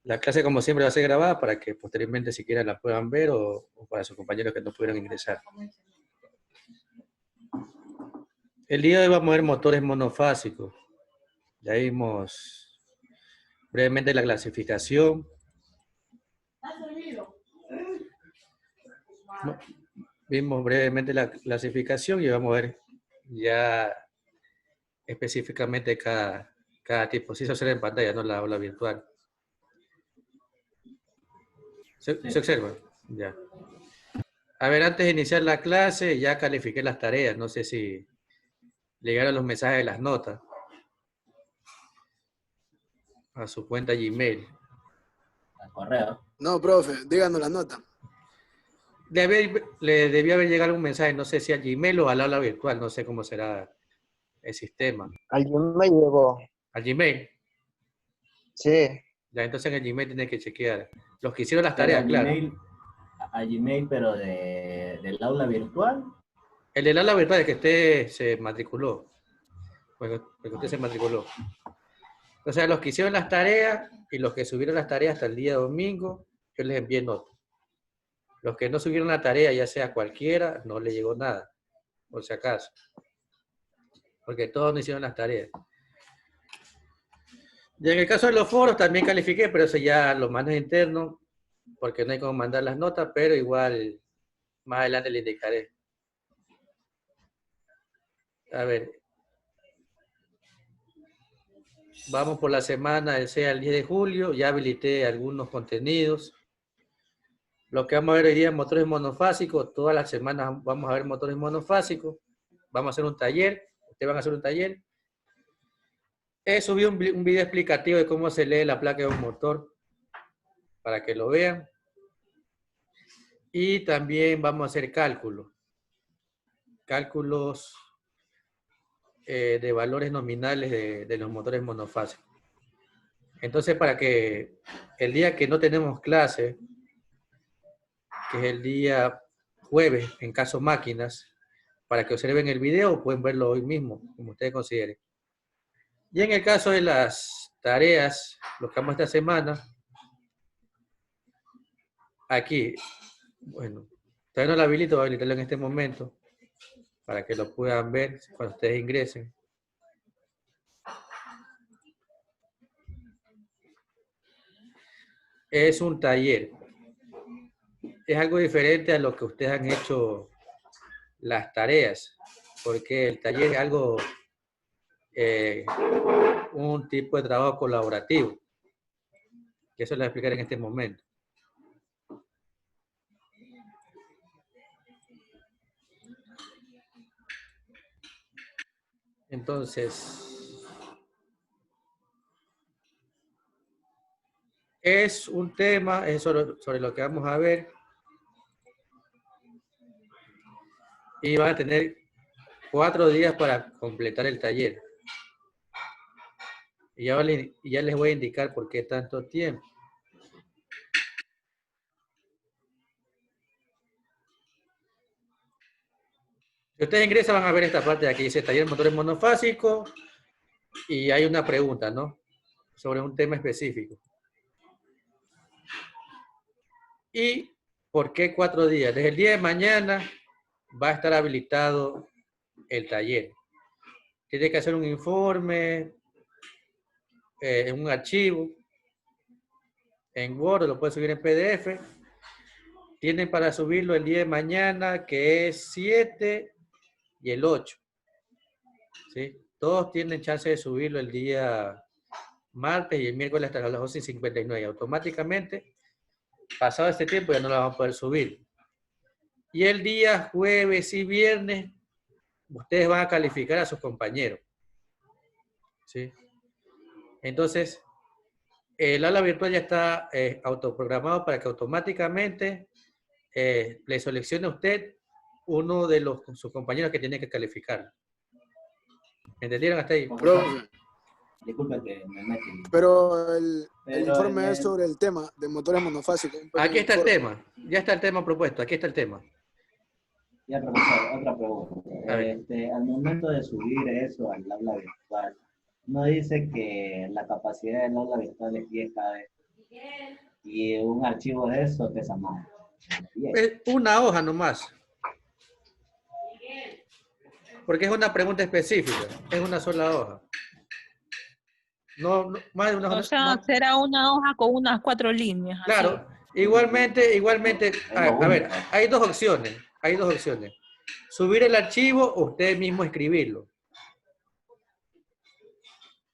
La clase, como siempre, va a ser grabada para que posteriormente, si quieren, la puedan ver o para sus compañeros que no pudieron ingresar. El día de hoy vamos a ver motores monofásicos. Ya vimos brevemente la clasificación. Vimos brevemente la clasificación y vamos a ver ya específicamente cada tipo. Sí se observa en pantalla, no la aula virtual. ¿Se observa? Ya. A ver, antes de iniciar la clase, ya califiqué las tareas. No sé si llegaron los mensajes de las notas a su cuenta Gmail. Al correo. No, profe, díganos la nota. Le debía haber llegado un mensaje, no sé si a Gmail o al aula virtual, no sé cómo será el sistema. Al Gmail llegó. ¿Al Gmail? Sí. Ya, entonces en el Gmail tiene que chequear. Los que hicieron las tareas, claro. A Gmail, pero del aula virtual. El del aula virtual es que usted se matriculó. Porque usted se matriculó. O sea, los que hicieron las tareas y los que subieron las tareas hasta el día domingo, yo les envié nota. Los que no subieron la tarea, ya sea cualquiera, no le llegó nada, por si acaso. Porque todos no hicieron las tareas. Y en el caso de los foros también califiqué, pero eso ya lo mando interno, porque no hay cómo mandar las notas, pero igual más adelante le indicaré. A ver. Vamos por la semana del 6 al 10 de julio, ya habilité algunos contenidos. Lo que vamos a ver hoy día es motores monofásicos, todas las semanas vamos a ver motores monofásicos. Vamos a hacer un taller, ustedes van a hacer un taller. Subí un video explicativo de cómo se lee la placa de un motor, para que lo vean. Y también vamos a hacer cálculos de valores nominales de los motores monofásicos. Entonces, para que el día que no tenemos clase, que es el día jueves, en caso máquinas, para que observen el video, pueden verlo hoy mismo, como ustedes consideren. Y en el caso de las tareas, lo que vamos esta semana, aquí, bueno, todavía no lo habilito, voy a habilitarlo en este momento, para que lo puedan ver cuando ustedes ingresen. Es un taller. Es algo diferente a lo que ustedes han hecho las tareas, porque el taller es algo, un tipo de trabajo colaborativo, que eso les voy a explicar en este momento. Entonces, es un tema, es sobre lo que vamos a ver. Y van a tener 4 días para completar el taller. Y ya les voy a indicar por qué tanto tiempo. Si ustedes ingresan van a ver esta parte de aquí, dice taller motores monofásicos, y hay una pregunta, ¿no? Sobre un tema específico. ¿Y por qué 4 días? Desde el día de mañana va a estar habilitado el taller. Tiene que hacer un informe, en un archivo, en Word, lo puede subir en PDF. Tienen para subirlo el día de mañana, que es 7 y el 8. ¿Sí? Todos tienen chance de subirlo el día martes y el miércoles hasta las 11:59. Automáticamente, pasado este tiempo, ya no lo vamos a poder subir. Y el día jueves y viernes, ustedes van a calificar a sus compañeros. ¿Sí? Entonces, el aula virtual ya está autoprogramado para que automáticamente le seleccione a usted uno de sus compañeros que tiene que calificar. ¿Me entendieron hasta ahí? Profe. Disculpe que me meta. Pero el informe es sobre el tema de motores monofásicos. Aquí está el tema. Ya está el tema propuesto. Aquí está el tema. Ya, profesor, otra pregunta. Al momento de subir eso al aula virtual, ¿no dice que la capacidad del aula virtual es 10 KB? Y un archivo de eso pesa más. Es una hoja nomás. Porque es una pregunta específica. Es una sola hoja. No, más de una O hoja. sea, será una hoja con unas 4 líneas, así. Claro, igualmente, Es a lo ver, único. hay dos opciones. Subir el archivo o usted mismo escribirlo.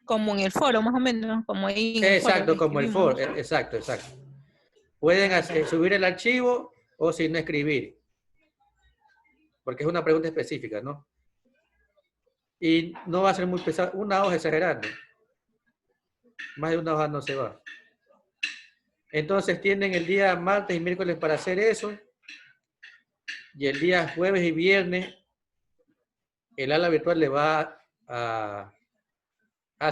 Como en el foro, más o menos, como ahí en el foro Exacto, que como el escribimos. for, exacto. Pueden subir el archivo o si no escribir. Porque es una pregunta específica, ¿no? Y no va a ser muy pesado. Una hoja exagerando. Más de una hoja no se va. Entonces tienen el día martes y miércoles para hacer eso. Y el día jueves y viernes, el ala virtual le va a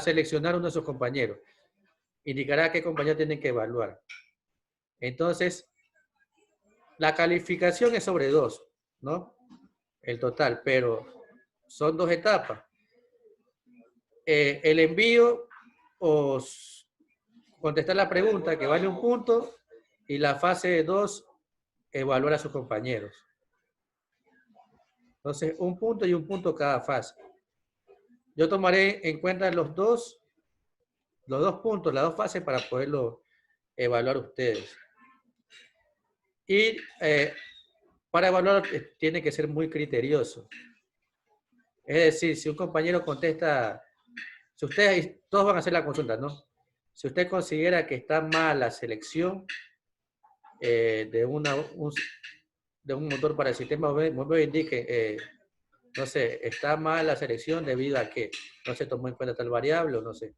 seleccionar uno de sus compañeros. Indicará qué compañero tienen que evaluar. Entonces, la calificación es sobre 2, ¿no? El total, pero son 2 etapas. El envío o contestar la pregunta que vale 1 punto y la fase 2, evaluar a sus compañeros. Entonces, 1 punto y 1 punto cada fase. Yo tomaré en cuenta los dos puntos, las 2 fases para poderlo evaluar ustedes. Y para evaluar tiene que ser muy criterioso. Es decir, si un compañero contesta, si ustedes todos van a hacer la consulta, ¿no? Si usted considera que está mal la selección de un motor para el sistema bombeo, indique, no sé, está mal la selección debido a que no se tomó en cuenta tal variable o no sé.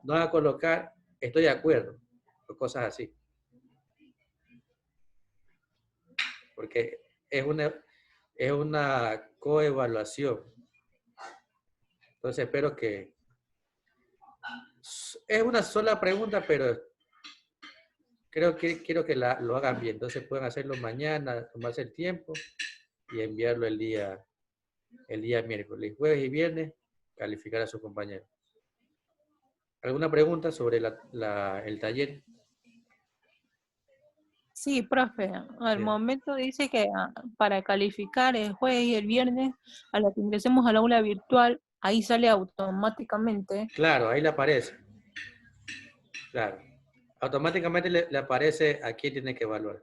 No va a colocar, estoy de acuerdo, o cosas así. Porque es una coevaluación. Entonces espero que... Es una sola pregunta, pero quiero que lo hagan bien. Entonces pueden hacerlo mañana, tomarse el tiempo y enviarlo el día miércoles. Jueves y viernes, calificar a sus compañeros. ¿Alguna pregunta sobre el taller? Sí, profe. Al Sí. momento dice que para calificar el jueves y el viernes, a la que ingresemos al aula virtual, ahí sale automáticamente. Claro, ahí le aparece. Claro. Automáticamente le aparece a quién tiene que evaluar.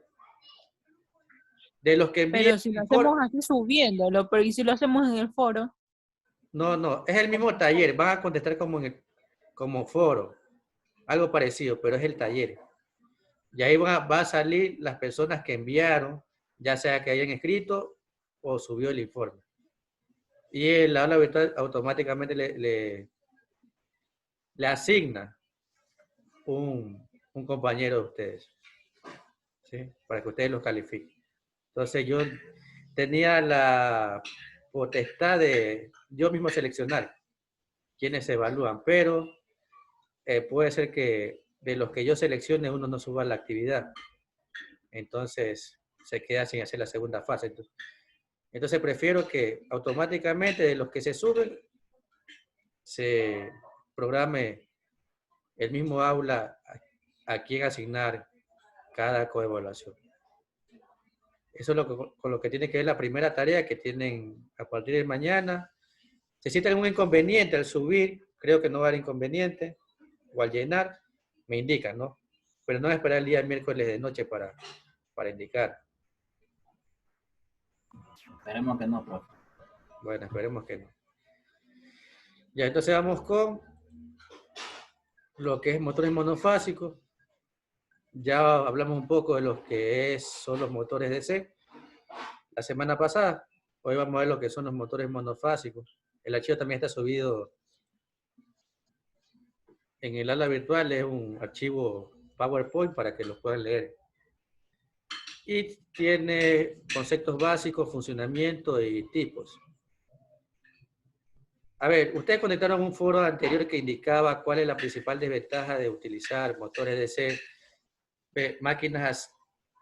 De los que envíen Pero si lo informe, hacemos así subiéndolo, pero ¿y si lo hacemos en el foro? no, es el mismo taller, van a contestar como foro, algo parecido, pero es el taller. Y ahí va a salir las personas que enviaron, ya sea que hayan escrito o subió el informe. Y el aula virtual automáticamente le asigna un compañero de ustedes, ¿sí? Para que ustedes los califiquen. Entonces yo tenía la potestad de yo mismo seleccionar quiénes se evalúan, pero puede ser que de los que yo seleccione uno no suba la actividad. Entonces se queda sin hacer la segunda fase. Entonces prefiero que automáticamente de los que se suben se programe el mismo aula a quien asignar cada coevaluación. Eso es con lo que tiene que ver la primera tarea que tienen a partir de mañana. Si existe algún inconveniente al subir, creo que no va a haber inconveniente, o al llenar, me indican, ¿no? Pero no esperar el día miércoles de noche para indicar. Esperemos que no, profe. Bueno, esperemos que no. Ya, entonces vamos con lo que es motores monofásicos. Ya hablamos un poco de los que son los motores DC la semana pasada. Hoy vamos a ver lo que son los motores monofásicos. El archivo también está subido en el aula virtual, es un archivo PowerPoint para que lo puedan leer. Y tiene conceptos básicos, funcionamiento y tipos. A ver, ustedes conectaron un foro anterior que indicaba cuál es la principal desventaja de utilizar motores DC, máquinas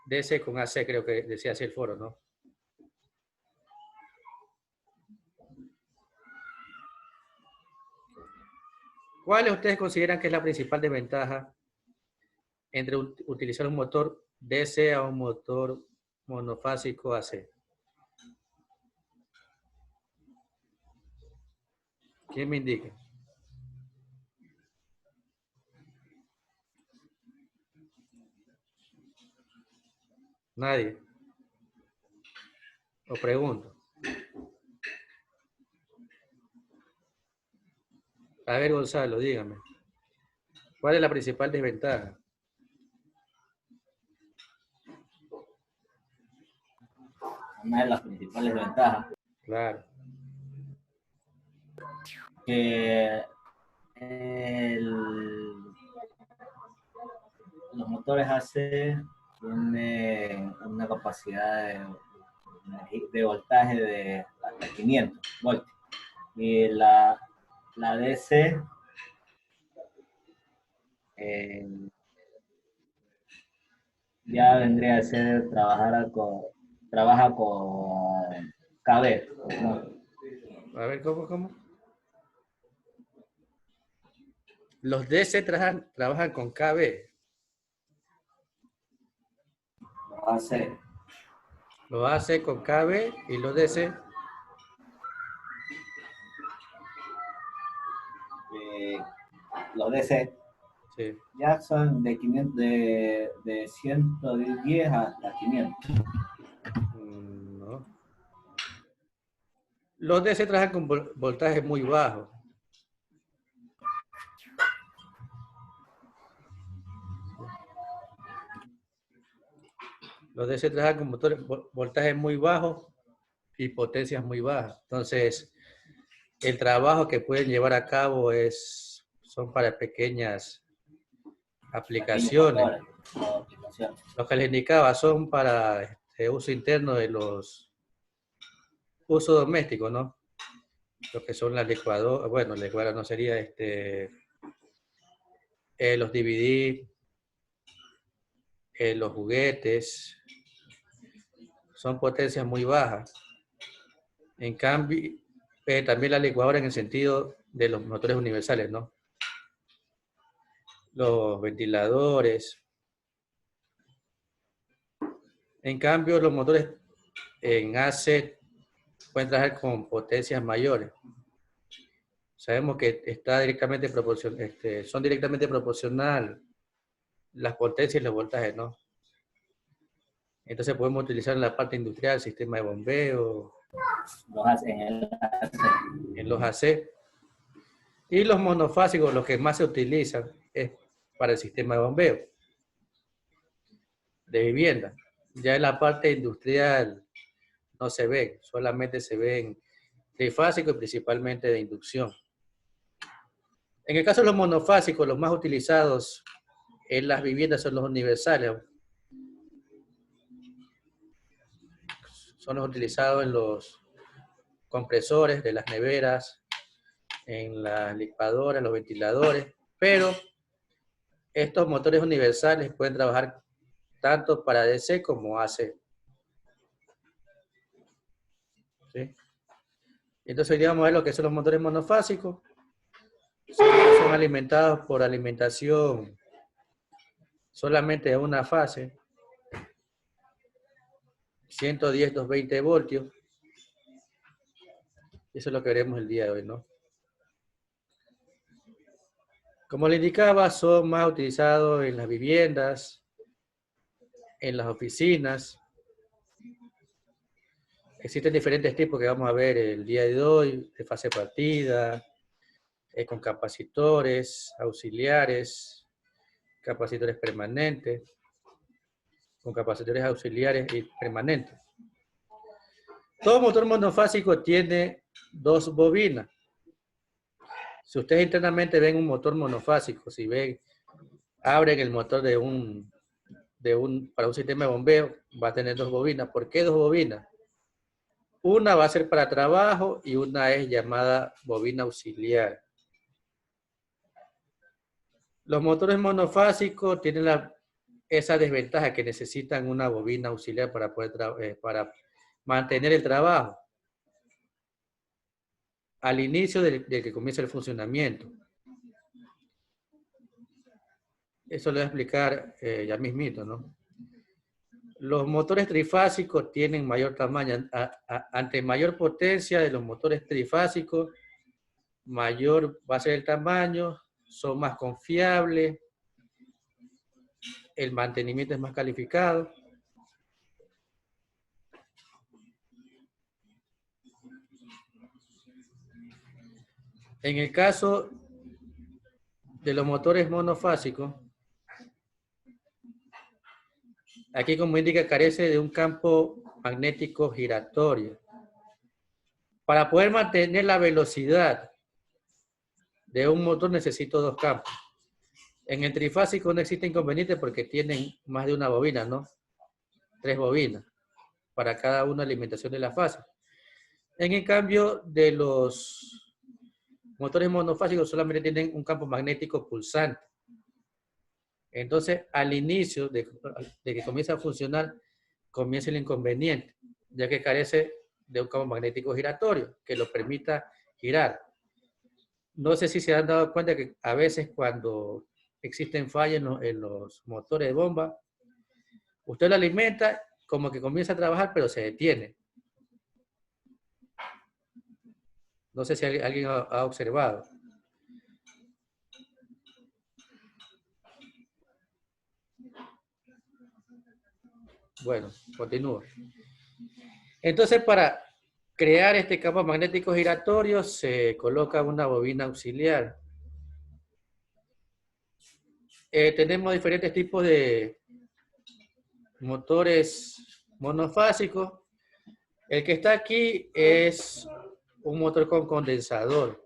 DC con AC, creo que decía así el foro, ¿no? ¿Cuáles ustedes consideran que es la principal desventaja entre utilizar un motor DC a un motor monofásico AC? ¿Quién me indica? Nadie. Lo pregunto. A ver, Gonzalo, dígame. ¿Cuál es la principal desventaja? Una de las principales ventajas Claro. que los motores AC tienen una capacidad de voltaje de hasta 500 voltios. Y la DC ya vendría a ser trabaja con KB, ¿no? A ver, ¿cómo? Los DC trabajan con KB. AC. Lo AC con KB y los DC. Los DC Sí. ya son de 500, de 110 hasta 500. No. Los DC trabajan con voltaje muy bajo. Los DC trabajan con motores voltajes muy bajos y potencias muy bajas. Entonces, el trabajo que pueden llevar a cabo son para pequeñas aplicaciones. Los que les indicaba son para uso interno de los usos domésticos, ¿no? Lo que son las licuadoras, bueno, licuadoras no sería los DVD, los juguetes, son potencias muy bajas. En cambio, también la licuadora en el sentido de los motores universales, ¿no? Los ventiladores. En cambio, los motores en AC pueden trabajar con potencias mayores. Sabemos que son directamente proporcional las potencias y los voltajes, ¿no? Entonces podemos utilizar en la parte industrial, sistema de bombeo, en los AC. Y los monofásicos, los que más se utilizan, es para el sistema de bombeo de vivienda. Ya en la parte industrial no se ven, solamente se ven trifásicos y principalmente de inducción. En el caso de los monofásicos, los más utilizados en las viviendas son los universales. Son los utilizados en los compresores de las neveras, en las licuadoras, los ventiladores, pero estos motores universales pueden trabajar tanto para DC como AC. ¿Sí? Entonces hoy día vamos a ver lo que son los motores monofásicos. Son alimentados por alimentación solamente de una fase, 110, 220 voltios. Eso es lo que veremos el día de hoy, ¿no? Como le indicaba, son más utilizados en las viviendas, en las oficinas. Existen diferentes tipos que vamos a ver el día de hoy, de fase partida, con capacitores, auxiliares, capacitores permanentes, con capacitores auxiliares y permanentes. Todo motor monofásico tiene dos bobinas. Si ustedes internamente ven un motor monofásico, si ven, abren el motor para un sistema de bombeo, va a tener dos bobinas. ¿Por qué dos bobinas? Una va a ser para trabajo y una es llamada bobina auxiliar. Los motores monofásicos tienen esa desventaja que necesitan una bobina auxiliar para para mantener el trabajo al inicio de que comience el funcionamiento. Eso lo voy a explicar ya mismito, ¿no? Los motores trifásicos tienen mayor tamaño. Ante mayor potencia de los motores trifásicos, mayor va a ser el tamaño, son más confiables, el mantenimiento es más calificado. En el caso de los motores monofásicos, aquí como indica carece de un campo magnético giratorio. Para poder mantener la velocidad de un motor necesito dos campos. En el trifásico no existe inconveniente porque tienen más de una bobina, ¿no? 3 bobinas para cada una alimentación de la fase. En el cambio de los motores monofásicos solamente tienen un campo magnético pulsante. Entonces, al inicio de que comienza a funcionar, comienza el inconveniente, ya que carece de un campo magnético giratorio que lo permita girar. No sé si se han dado cuenta que a veces cuando existen fallas en los motores de bomba, usted lo alimenta, como que comienza a trabajar, pero se detiene. No sé si alguien ha observado. Bueno, continúo. Entonces, para crear este campo magnético giratorio, se coloca una bobina auxiliar. Tenemos diferentes tipos de motores monofásicos. El que está aquí es un motor con condensador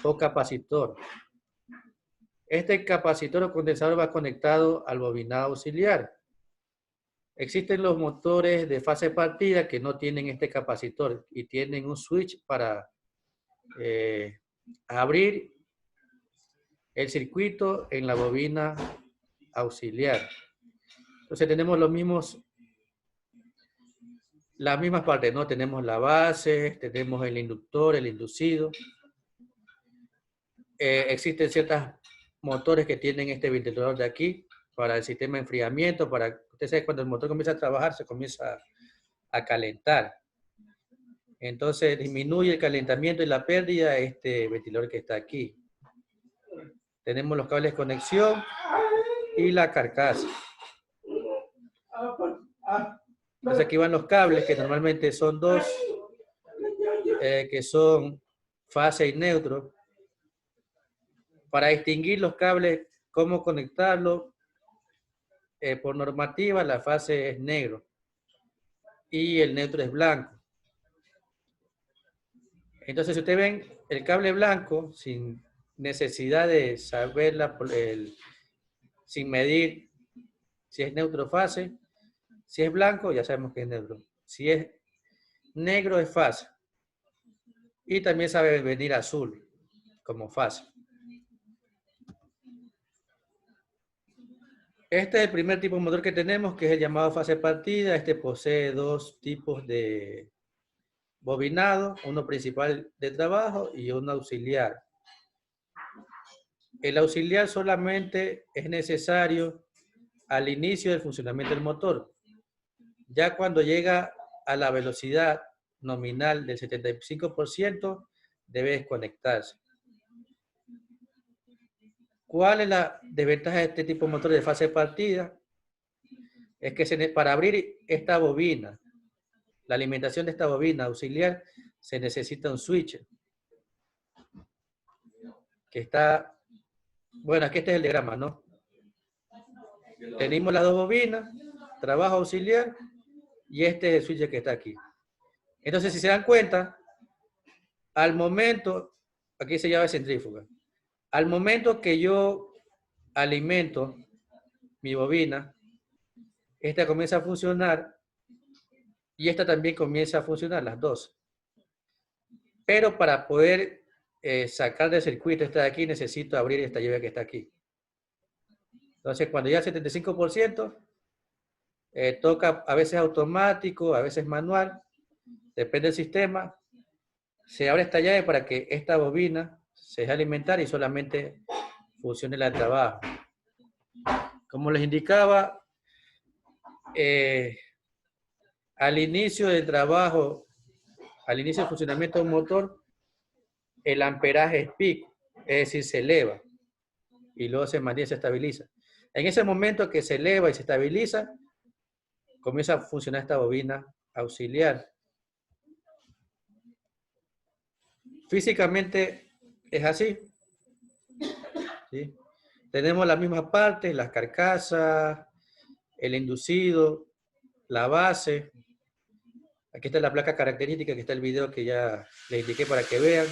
o capacitor. Este capacitor o condensador va conectado al bobinado auxiliar. Existen los motores de fase partida que no tienen este capacitor y tienen un switch para abrir el circuito en la bobina auxiliar. Entonces tenemos las mismas partes, ¿no? Tenemos la base, tenemos el inductor, el inducido. Existen ciertos motores que tienen este ventilador de aquí para el sistema de enfriamiento, para, usted sabe, cuando el motor comienza a trabajar, se comienza a calentar. Entonces disminuye el calentamiento y la pérdida este ventilador que está aquí. Tenemos los cables de conexión y la carcasa. Entonces aquí van los cables, que normalmente son dos, que son fase y neutro. Para distinguir los cables, cómo conectarlos, por normativa la fase es negro y el neutro es blanco. Entonces, si ustedes ven el cable blanco, sin necesidad de saberla, sin medir si es neutro o fase, si es blanco ya sabemos que es neutro. Si es negro es fase. Y también sabe venir azul como fase. Este es el primer tipo de motor que tenemos, que es el llamado fase partida. Este posee dos tipos de bobinado, uno principal de trabajo y uno auxiliar. El auxiliar solamente es necesario al inicio del funcionamiento del motor. Ya cuando llega a la velocidad nominal del 75%, debe desconectarse. ¿Cuál es la desventaja de este tipo de motor de fase partida? Es que para abrir esta bobina, la alimentación de esta bobina auxiliar, se necesita un switch. Que está, bueno, aquí este es el diagrama, ¿no? Tenemos las dos bobinas, trabajo auxiliar, y este es el switch que está aquí. Entonces, si se dan cuenta, al momento, aquí se llama centrífuga, al momento que yo alimento mi bobina, esta comienza a funcionar y esta también comienza a funcionar, las dos. Pero para poder sacar del circuito esta de aquí, necesito abrir esta llave que está aquí. Entonces, cuando ya el 75%, toca a veces automático, a veces manual, depende del sistema. Se abre esta llave para que esta bobina se deje alimentar y solamente funcione el trabajo. Como les indicaba, al inicio del trabajo, al inicio del funcionamiento de un motor, el amperaje es pico, es decir, se eleva y luego se mantiene, se estabiliza. En ese momento que se eleva y se estabiliza, comienza a funcionar esta bobina auxiliar. Físicamente es así. ¿Sí? Tenemos las mismas partes, las carcasas, el inducido, la base. Aquí está la placa característica, que está el video que ya les indiqué para que vean,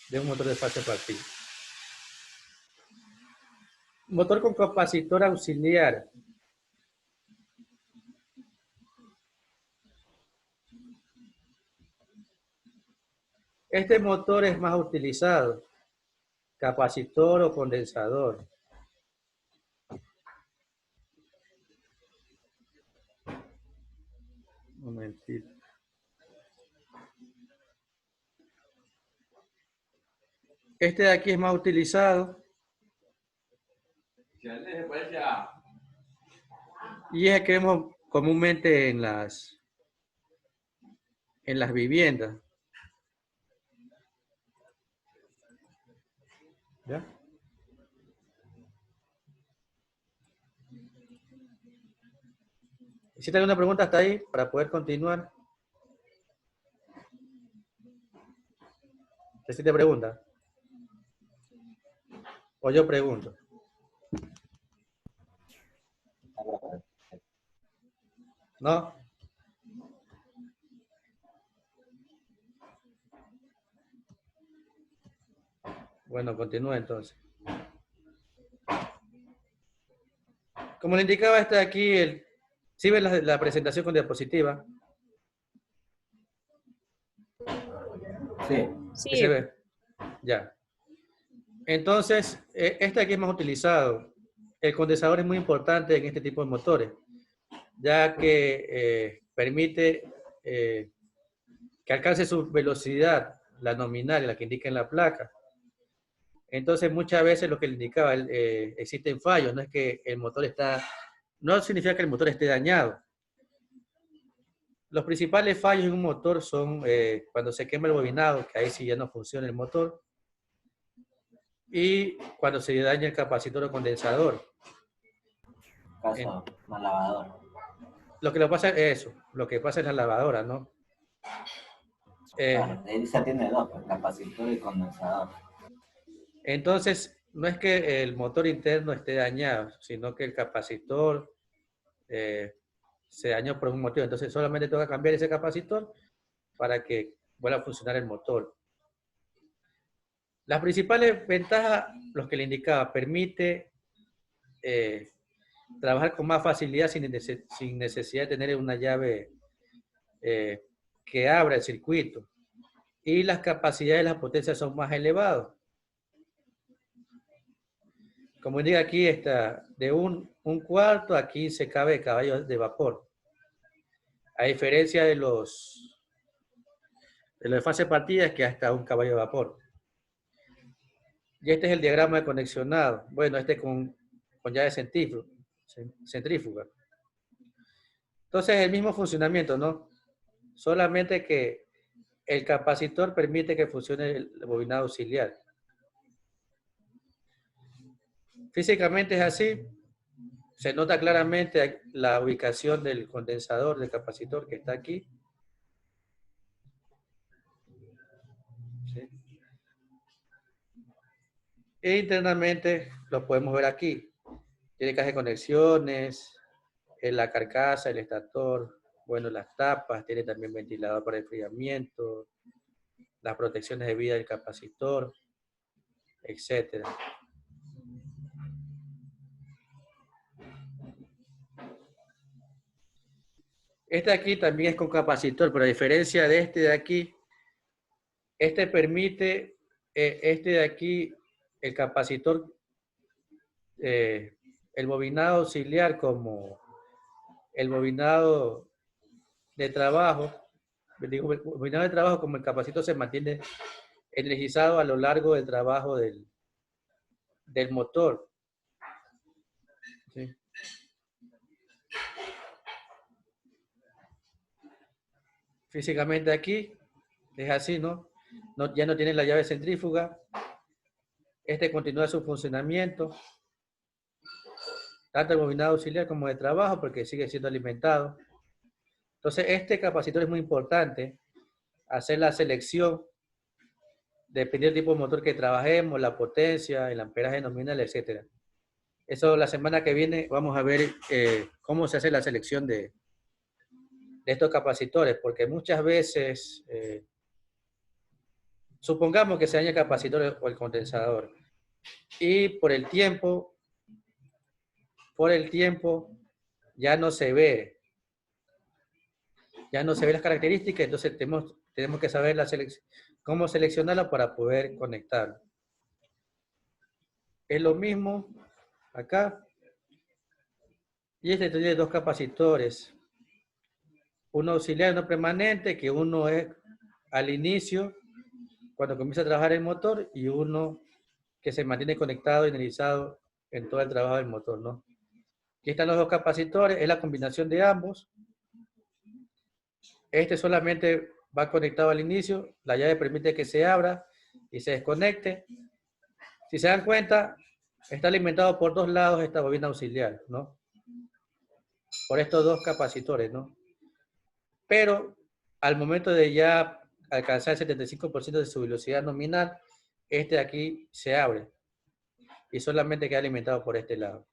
de un motor de fase partida. Motor con capacitor auxiliar. Este motor es más utilizado, capacitor o condensador. Un momentito. Este de aquí es más utilizado. Y es el que vemos comúnmente en las viviendas. ¿Ya? ¿Hiciste alguna pregunta hasta ahí para poder continuar? ¿Hiciste pregunta? ¿O yo pregunto? ¿No? Bueno, continúa entonces. Como le indicaba, está aquí, ¿sí ven la presentación con diapositiva? Sí. Sí, ¿Sí se ve? Ya. Entonces, este aquí es más utilizado. El condensador es muy importante en este tipo de motores, ya que permite que alcance su velocidad, la nominal, la que indica en la placa. Entonces, muchas veces lo que le indicaba, existen fallos, no es que el motor no significa que el motor esté dañado. Los principales fallos en un motor son cuando se quema el bobinado, que ahí sí ya no funciona el motor, y cuando se daña el capacitor o condensador. Caso, una lavadora. Lo que pasa es eso, lo que pasa en la lavadora, ¿no? Claro, esa tiene dos, pues, capacitor y condensador. Entonces, no es que el motor interno esté dañado, sino que el capacitor se dañó por un motivo. Entonces, solamente tengo que cambiar ese capacitor para que vuelva a funcionar el motor. Las principales ventajas, los que le indicaba, permite trabajar con más facilidad sin necesidad de tener una llave que abra el circuito. Y las capacidades de las potencias son más elevadas. Como indica aquí, está de un cuarto a 15 caballos de vapor. A diferencia de los de fase partida, que hasta un caballo de vapor. Y este es el diagrama de conexionado. Bueno, este con llave centrífuga. Entonces, el mismo funcionamiento, ¿no? Solamente que el capacitor permite que funcione el bobinado auxiliar. Físicamente es así. Se nota claramente la ubicación del condensador, del capacitor que está aquí. ¿Sí? E internamente lo podemos ver aquí. Tiene caja de conexiones, la carcasa, el estator, bueno, las tapas, tiene también ventilador para enfriamiento, las protecciones de vida del capacitor, etc. Este aquí también es con capacitor, pero a diferencia de este de aquí, este permite, este de aquí, el capacitor, el bobinado auxiliar como el bobinado de trabajo, digo, el bobinado de trabajo como el capacitor se mantiene energizado a lo largo del trabajo del del motor. ¿Sí? Físicamente aquí es así, ¿no? Ya no tiene la llave centrífuga. Este continúa su funcionamiento, tanto el bobinado auxiliar como de trabajo, porque sigue siendo alimentado. Entonces, este capacitor es muy importante, hacer la selección, dependiendo del tipo de motor que trabajemos, la potencia, el amperaje nominal, etc. Eso la semana que viene vamos a ver cómo se hace la selección de estos capacitores, porque muchas veces, supongamos que se daña el capacitor o el condensador, y por el tiempo ya no se ve las características, entonces tenemos que saber cómo seleccionarla para poder conectarlo. Es lo mismo acá. Y este tiene dos capacitores. Uno auxiliar y uno permanente, que uno es al inicio, cuando comienza a trabajar el motor, y uno que se mantiene conectado y analizado en todo el trabajo del motor, ¿no? Aquí están los dos capacitores, es la combinación de ambos. Este solamente va conectado al inicio, la llave permite que se abra y se desconecte. Si se dan cuenta, está alimentado por dos lados esta bobina auxiliar, ¿no? Por estos dos capacitores, ¿no? Pero al momento de ya alcanzar el 75% de su velocidad nominal, este de aquí se abre y solamente queda alimentado por este lado.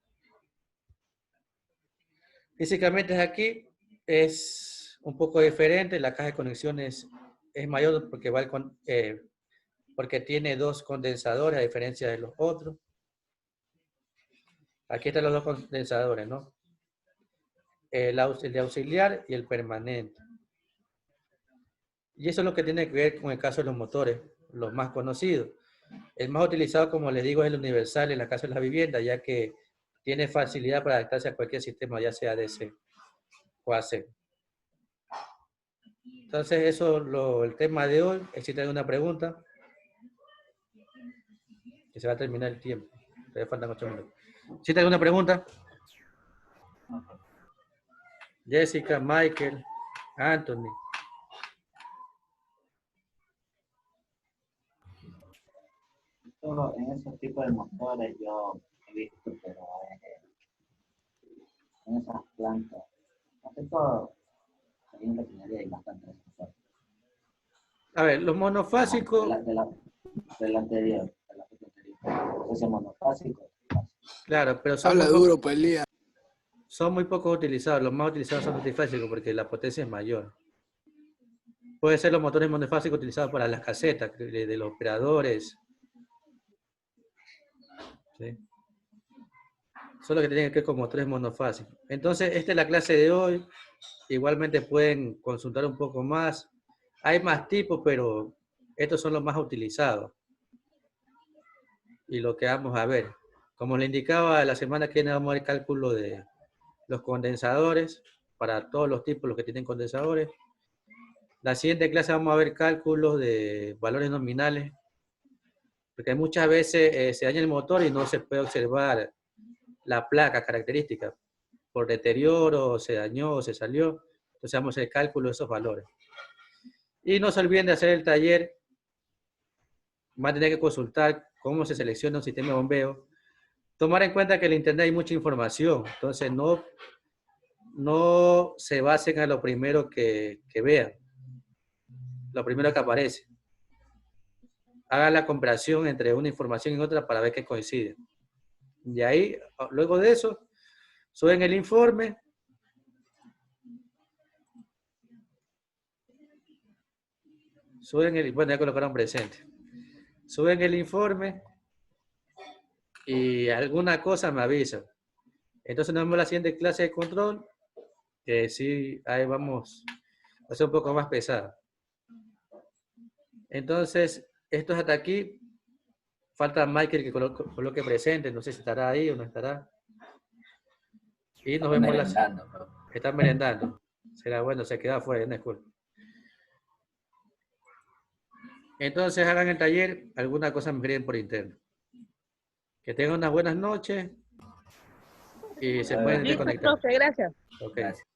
Físicamente aquí es un poco diferente, la caja de conexiones es mayor porque tiene dos condensadores a diferencia de los otros. Aquí están los dos condensadores, ¿no? El de auxiliar y el permanente. Y eso es lo que tiene que ver con el caso de los motores, los más conocidos. El más utilizado, como les digo, es el universal en la casa de la vivienda, ya que tiene facilidad para adaptarse a cualquier sistema, ya sea DC o AC. Entonces, eso es el tema de hoy. Si tienen alguna pregunta, que se va a terminar el tiempo. Todavía faltan 8 minutos. Si tienen alguna pregunta, Jessica, Michael, Anthony. En esos tipos de motores yo he visto, pero en esas plantas, más que todo, hay una refinería y bastante responsable. A ver, los monofásicos. Del anterior, de la foto anterior. Ese monofásico. Claro, pero Habla duro, pues, Lía. son muy pocos utilizados. Los más utilizados son multifásicos porque la potencia es mayor. Puede ser los motores monofásicos utilizados para las casetas de los operadores. ¿Sí? Solo que tienen que ver con motores monofásicos. Entonces, esta es la clase de hoy. Igualmente pueden consultar un poco más. Hay más tipos, pero estos son los más utilizados. Y lo que vamos a ver. Como le indicaba, la semana que viene vamos a ver cálculo de los condensadores para todos los tipos, los que tienen condensadores. La siguiente clase vamos a ver cálculos de valores nominales, porque muchas veces se daña el motor y no se puede observar la placa característica. Por deterioro, se dañó, se salió. Entonces vamos a hacer el cálculo de esos valores. Y no se olviden de hacer el taller. Van a tener que consultar cómo se selecciona un sistema de bombeo. Tomar en cuenta que en el internet hay mucha información. Entonces no se basen en lo primero que vean. Lo primero que aparece. Hagan la comparación entre una información y otra para ver qué coincide. Y ahí, luego de eso, suben el informe. Bueno, ya colocaron presente. Suben el informe y alguna cosa me avisan. Entonces nos vemos en la siguiente clase de control, que sí, ahí vamos a ser un poco más pesada. Entonces, esto es hasta aquí. Falta Michael que coloque presente, no sé si estará ahí o no estará. Y nos vemos están merendando. Será bueno, se queda afuera en la escuela. Entonces hagan el taller, alguna cosa me escriben por interno. Que tengan unas buenas noches y se pueden Listo, desconectar. profe, gracias. Ok. Gracias.